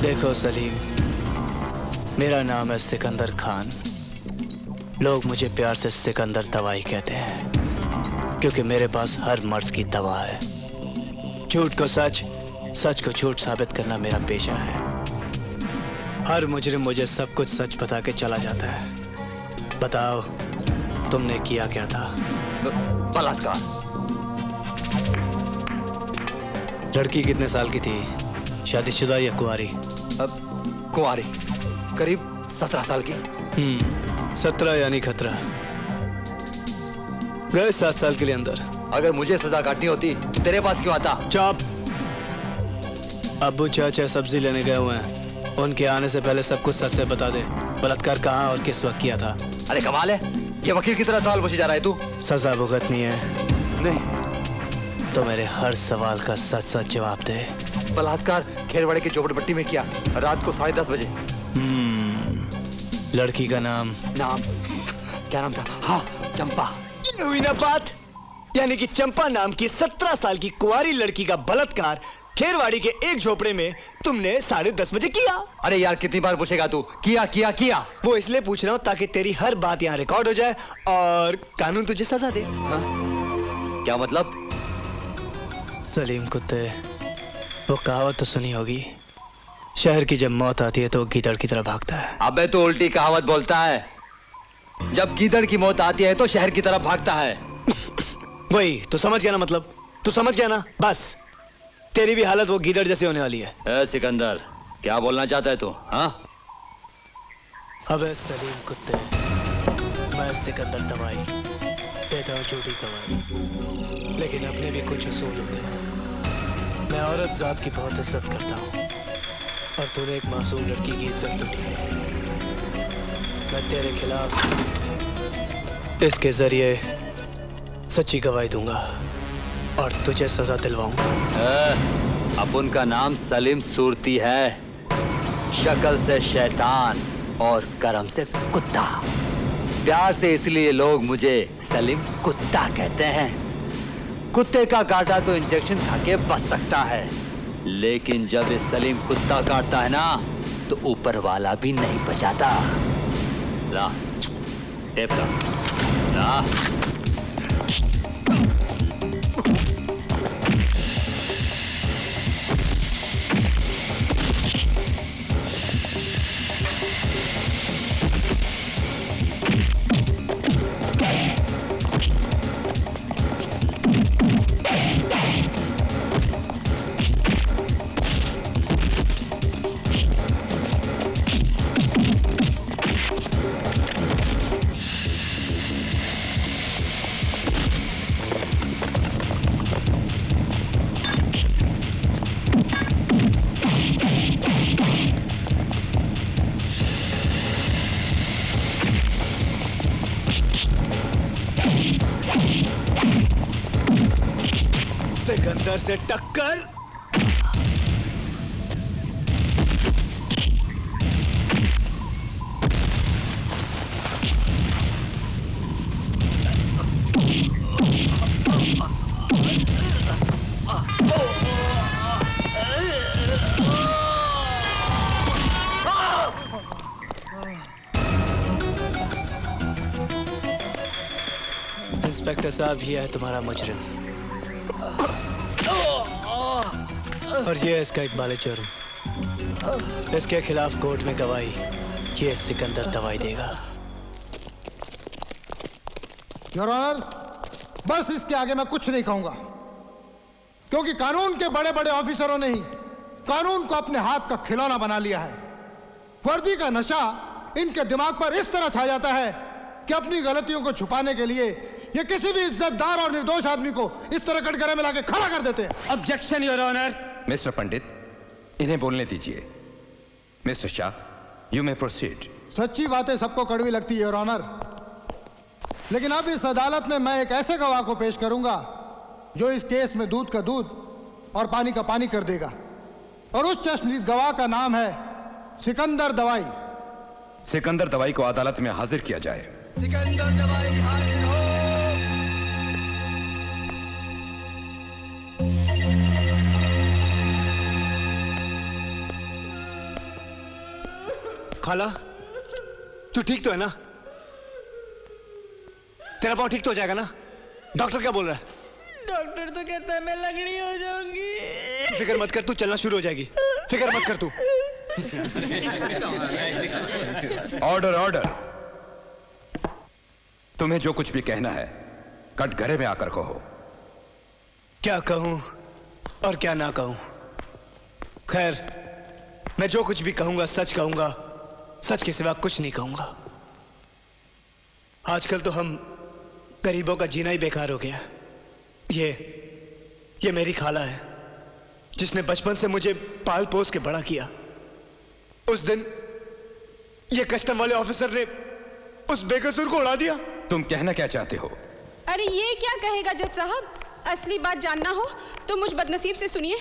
देखो सलीम, मेरा नाम है सिकंदर खान। लोग मुझे प्यार से सिकंदर दवाई कहते हैं, क्योंकि मेरे पास हर मर्ज की दवा है। झूठ को सच, सच को झूठ साबित करना मेरा पेशा है। हर मुजरिम मुझे सब कुछ सच बता के चला जाता है। बताओ, तुमने किया क्या था? बलात्कार। लड़की कितने साल की थी? शादीशुदा या कुंवारी? अब कुंवारी, करीब 17 साल की। 17 यानी खतरा। गए 7 साल के लिए अंदर। अगर मुझे सजा काटनी होती तो तेरे पास क्यों आता? चुप। अब्बू चाचा सब्जी लेने गए हुए हैं, उनके आने से पहले सब कुछ सच से बता दे। बलात्कार कहाँ और किस वक्त किया था? अरे कमाल है, ये वकील की तरह सवाल पूछे जा रहा है तू। सजा भुगतनी है? नहीं। तो मेरे हर सवाल का सच सच जवाब दे। बलात्कार खेरवाड़े की झोपड़पट्टी में किया, रात को 10:30 बजे। लड़की का नाम? क्या नाम था? हाँ, चंपा। हुई ना बात? यानी कि चंपा नाम की 17 साल की कुंवारी लड़की का बलात्कार खेरवाड़ी के एक झोपड़े में तुमने 10:30 बजे किया। अरे यार, कितनी बार पूछेगा तू? किया किया किया। वो इसलिए पूछ रहा हूँ ताकि तेरी हर बात यहाँ रिकॉर्ड हो जाए और कानून तुझे सजा दे। हाँ? क्या मतलब? सलीम कुत्ते, वो कहावत तो सुनी होगी, शहर की जब मौत आती है तो गीदड़ की तरह भागता है। अबे तो उल्टी कहावत बोलता है। जब गीदड़ की मौत आती है तो शहर की तरफ भागता है। वही तो समझ गया ना? मतलब तू समझ गया ना? बस तेरी भी हालत वो गीदड़ जैसी होने वाली है। ए सिकंदर, क्या बोलना चाहता है तू? हाँ? अबे सलीम कुत्ते, मैं सिकंदर दवाई देता हूँ झूठी गवाही, लेकिन अपने भी कुछ उसूल होते हैं। मैं औरत जात की बहुत इज्जत करता हूँ और तूने एक मासूम लड़की की इज्जत लूटी है। मैं तेरे खिलाफ इसके जरिए सच्ची गवाही दूंगा और तुझे सजा दिलवाऊंगा। अब उनका नाम सलीम सूरती है, शक्ल से शैतान और कर्म से कुत्ता। प्यार से इसलिए लोग मुझे सलीम कुत्ता कहते हैं। कुत्ते का काटा तो इंजेक्शन खा के बच सकता है, लेकिन जब ये सलीम कुत्ता काटता है ना तो ऊपर वाला भी नहीं बचाता। ला टेप ला। सिकंदर से टक्कर। इंस्पेक्टर साहब, ये है तुम्हारा मुजरिम और ये है इसका इकबाल जुर्म। इसके खिलाफ कोर्ट में गवाही ये सिकंदर दवाई देगा। योर ऑनर, बस इसके आगे मैं कुछ नहीं कहूंगा, क्योंकि कानून के बड़े बड़े ऑफिसरों ने ही कानून को अपने हाथ का खिलौना बना लिया है। वर्दी का नशा इनके दिमाग पर इस तरह छा जाता है कि अपनी गलतियों को छुपाने के लिए ये किसी भी इज्जतदार और निर्दोष आदमी को इस तरह कटघरे में लाके खड़ा कर देते हैं। Objection your honour. Mister Pandit, इन्हें बोलने दीजिए। Mister Shah, you may proceed. सच्ची बातें सबको कड़वी लगती है योर ऑनर, लेकिन अब इस अदालत में मैं एक ऐसे गवाह को पेश करूंगा जो इस केस में दूध का दूध और पानी का पानी कर देगा, और उस चश्मदीद गवाह का नाम है सिकंदर दवाई। सिकंदर दवाई को अदालत में हाजिर किया जाए। सिकंदर दवाई हाजिर हो। खाला, तू ठीक तो है ना? तेरा पाँव ठीक तो हो जाएगा ना? डॉक्टर क्या बोल रहा है? डॉक्टर तो कहता है मैं लंगड़ी हो जाऊंगी। फिक्र मत कर, तू चलना शुरू हो जाएगी। फिक्र मत कर तू। Order order. तुम्हें जो कुछ भी कहना है कटघरे में आकर कहो। क्या कहूं और क्या ना कहूं? खैर, मैं जो कुछ भी कहूंगा सच कहूंगा, सच के सिवा कुछ नहीं कहूंगा। आजकल तो हम गरीबों का जीना ही बेकार हो गया। ये मेरी खाला है, जिसने बचपन से मुझे पाल पोस के बड़ा किया। उस दिन ये कस्टम वाले ऑफिसर ने उस बेकसूर को उड़ा दिया। तुम कहना क्या चाहते हो? अरे ये क्या कहेगा जज साहब? असली बात जानना हो तो मुझ बदनसीब से सुनिए।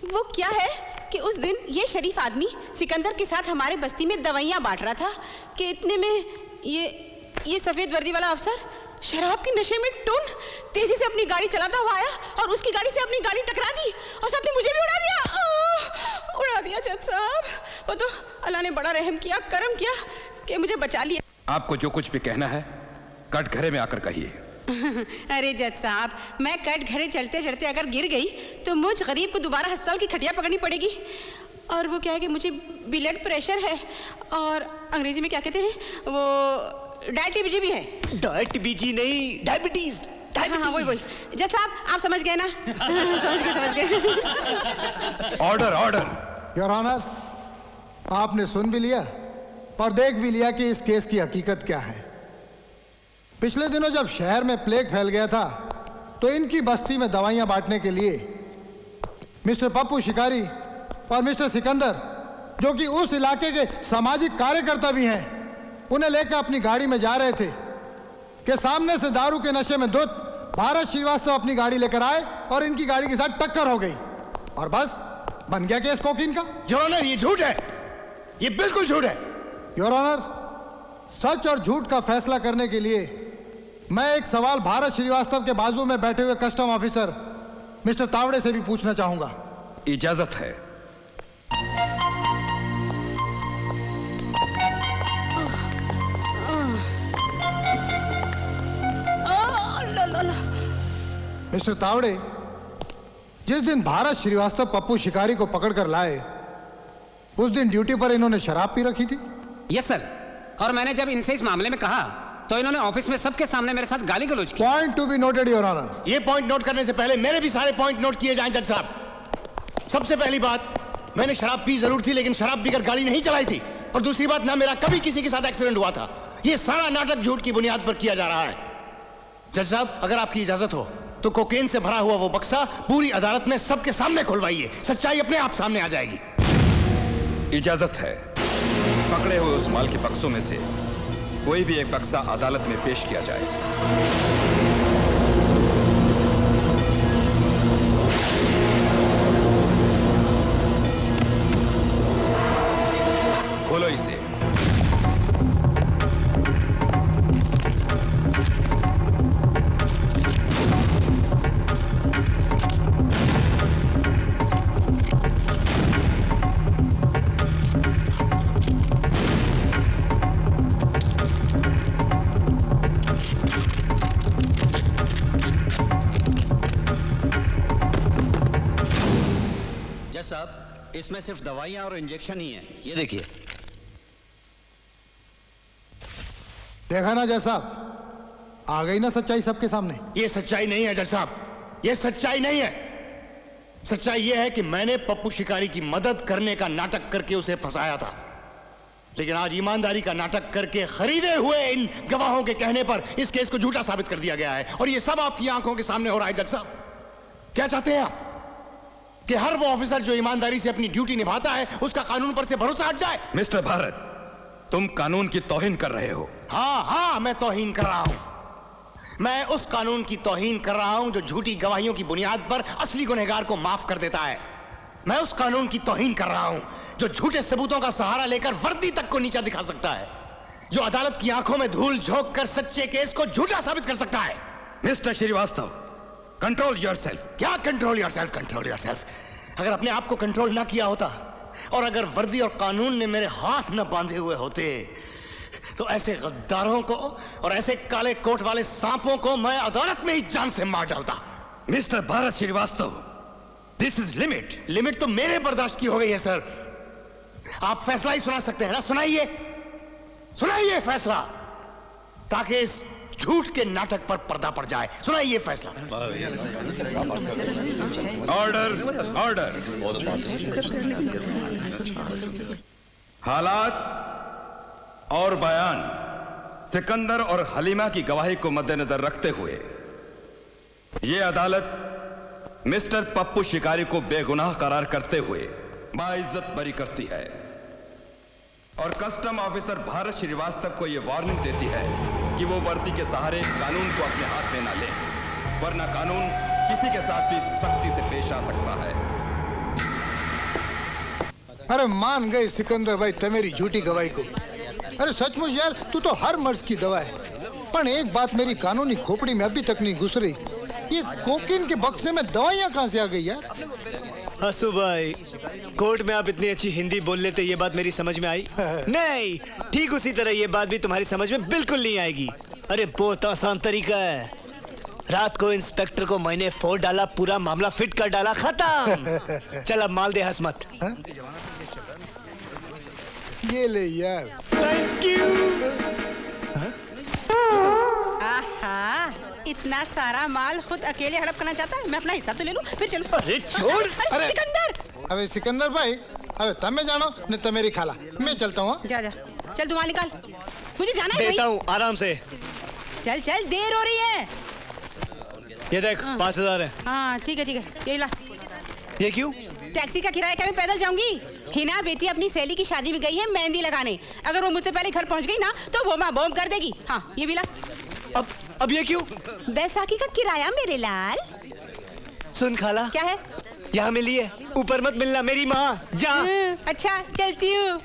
वो क्या है कि उस दिन ये शरीफ आदमी सिकंदर के साथ हमारे बस्ती में दवाइयाँ बांट रहा था कि इतने में ये सफेद वर्दी वाला अफसर शराब के नशे में टून तेजी से अपनी गाड़ी चलाता हुआ आया और उसकी गाड़ी से अपनी गाड़ी टकरा दी और साथ में मुझे भी उड़ा दिया जज साहब। वो तो अल्लाह ने बड़ा रहम किया, करम किया कि मुझे बचा लिया। आपको जो कुछ भी कहना है कटघरे में आकर कहिए। अरे जज साहब, मैं कटघरे चलते चलते अगर गिर गई तो मुझ गरीब को दोबारा अस्पताल की खटिया पकड़नी पड़ेगी। और वो क्या है कि मुझे ब्लड प्रेशर है और अंग्रेजी में क्या कहते हैं, वो डायबिटीज भी है। डायबिटीज नहीं, डायबिटीज। हाँ वही। जज साहब आप समझ गए ना? समझ गए। Order order. योर ऑनर, आपने सुन भी लिया और देख भी लिया कि इस केस की हकीकत क्या है। पिछले दिनों जब शहर में प्लेग फैल गया था तो इनकी बस्ती में दवाइयां बांटने के लिए मिस्टर पप्पू शिकारी और मिस्टर सिकंदर, जो कि उस इलाके के सामाजिक कार्यकर्ता भी हैं, उन्हें लेकर अपनी गाड़ी में जा रहे थे कि सामने से दारू के नशे में धुत भारत श्रीवास्तव अपनी गाड़ी लेकर आए और इनकी गाड़ी के साथ टक्कर हो गई और बस बन गया केस कोकीन का। योर ऑनर, ये झूठ है, ये बिल्कुल झूठ है। योर ऑनर, सच और झूठ का फैसला करने के लिए मैं एक सवाल भारत श्रीवास्तव के बाजू में बैठे हुए कस्टम ऑफिसर मिस्टर तावड़े से भी पूछना चाहूंगा। इजाजत है। मिस्टर तावड़े, जिस दिन भारत श्रीवास्तव पप्पू शिकारी को पकड़कर लाए उस दिन ड्यूटी पर इन्होंने शराब पी रखी थी। यस सर, और मैंने जब इनसे इस मामले में कहा तो इन्होंने ऑफिस में सबके सामने मेरे साथ गाली गलौज की। Point to be noted your honour. ये पॉइंट नोट करने से पहले मेरे भी सारे पॉइंट नोट किए जाएं जज साहब। सबसे पहली बात, मैंने शराब पी जरूर थी लेकिन शराब पीकर गाड़ी नहीं चलाई थी। और दूसरी बात, ना मेरा कभी किसी के साथ एक्सीडेंट हुआ था। ये सारा नाटक झूठ की बुनियाद पर किया जा रहा है। जज साहब, अगर आपकी इजाजत हो तो कोकेन से भरा हुआ वो बक्सा पूरी अदालत में सबके सामने खुलवाइए। सच्चाई अपने आप सामने आ जाएगी। इजाजत है। पकड़े हुए उस माल के बक्सों में से कोई भी एक बक्सा अदालत में पेश किया जाए। खोलो इसे। साहब, इसमें सिर्फ दवाइयां और इंजेक्शन ही हैं। ये देखिए। देखा ना जज साहब, आ गई ना सच्चाई सबके सामने। ये सच्चाई नहीं है जज साहब, ये सच्चाई नहीं है। सच्चाई ये है कि मैंने पप्पू शिकारी की मदद करने का नाटक करके उसे फंसाया था, लेकिन आज ईमानदारी का नाटक करके खरीदे हुए इन गवाहों के कहने पर इस केस को झूठा साबित कर दिया गया है। और ये सब आपकी आंखों के सामने हो रहा है। जज साहब, क्या चाहते हैं आप कि हर वो ऑफिसर जो ईमानदारी से अपनी ड्यूटी निभाता है उसका कानून पर से भरोसा हट जाए? मिस्टर भारत, तुम कानून की तौहीन कर रहे हो। हाँ, मैं तौहीन कर रहा हूं। मैं उस कानून की तौहीन कर रहा हूं जो झूठी गवाहियों की बुनियाद पर असली गुनहगार को माफ कर देता है। मैं उस कानून की तौहीन कर रहा हूं जो झूठे सबूतों का सहारा लेकर वर्दी तक को नीचा दिखा सकता है, जो अदालत की आंखों में धूल झोंक कर सच्चे केस को झूठा साबित कर सकता है। Mister Shrivastava, control yourself. क्या कंट्रोल योरसेल्फ? Control yourself? अगर अपने आप को कंट्रोल ना किया होता और अगर वर्दी और कानून ने मेरे हाथ न बांधे हुए होते तो ऐसे गद्दारों को और ऐसे काले कोट वाले सांपों को मैं अदालत में ही जान से मार डालता। Mister Bharat Shrivastava, this is limit. Limit तो मेरे बर्दाश्त की हो गई है सर। आप फैसला ही सुना सकते हैं ना? सुनाइए, सुनाइए फैसला, ताकि इस झूठ के नाटक पर पर्दा पड़ जाए। सुनाइए फैसला। Order, order. हालात और बयान सिकंदर और हलीमा की गवाही को मद्देनजर रखते हुए यह अदालत मिस्टर पप्पू शिकारी को बेगुनाह करार करते हुए बाइज्जत बरी करती है और कस्टम ऑफिसर भारत श्रीवास्तव को यह वार्निंग देती है कि वो वर्दी के सहारे कानून को अपने हाथ में ना ले, वरना कानून किसी के साथ भी सख्ती से पेश आ सकता है। अरे मान गए सिकंदर भाई तेरी झूठी गवाही को। अरे सचमुच यार, तू तो हर मर्ज की दवा है। पर एक बात मेरी कानूनी खोपड़ी में अभी तक नहीं घुस रही, ये कोकीन के बक्से में दवाइयाँ कहाँ से आ गई यार? हसू भाई, कोर्ट में आप इतनी अच्छी हिंदी बोल लेते, ये बात मेरी समझ में आई? नहीं, ठीक उसी तरह ये बात भी तुम्हारी समझ में बिल्कुल नहीं आएगी। अरे बहुत आसान तरीका है। रात को इंस्पेक्टर को मैंने फोन डाला, पूरा मामला फिट कर डाला, खत्म। चल अब माल दे, हंस मत। ये ले यार। Thank you. आहा, इतना सारा माल खुद अकेले हड़प करना चाहता है? मैं अपना हिस्सा तो ले लूं, फिर चलूं। अरे छोड़। अरे सिकंदर। अबे सिकंदर भाई, अबे तमे जानो न तो मेरी खाला, मैं चलता हूँ। जा जा, चल तू माल निकाल, मुझे जाना है। देता हूँ आराम से। चल चल, देर हो रही है। ये देख, 5000 है। हाँ ठीक है ठीक है, ये ला। ये क्यों? टैक्सी का किराया क्या मैं पैदल जाऊंगी? हिना बेटी अपनी सहेली की शादी में गई है मेहंदी लगाने। अगर वो मुझसे पहले घर पहुंच गई ना तो वो माँ बॉम्ब कर देगी। हाँ ये भी ला। अब ये क्यों? बैसाखी का किराया मेरे लाल। सुन खाला, क्या है? यहाँ मिली है, ऊपर मत मिलना, मेरी माँ। जा। अच्छा चलती हूँ।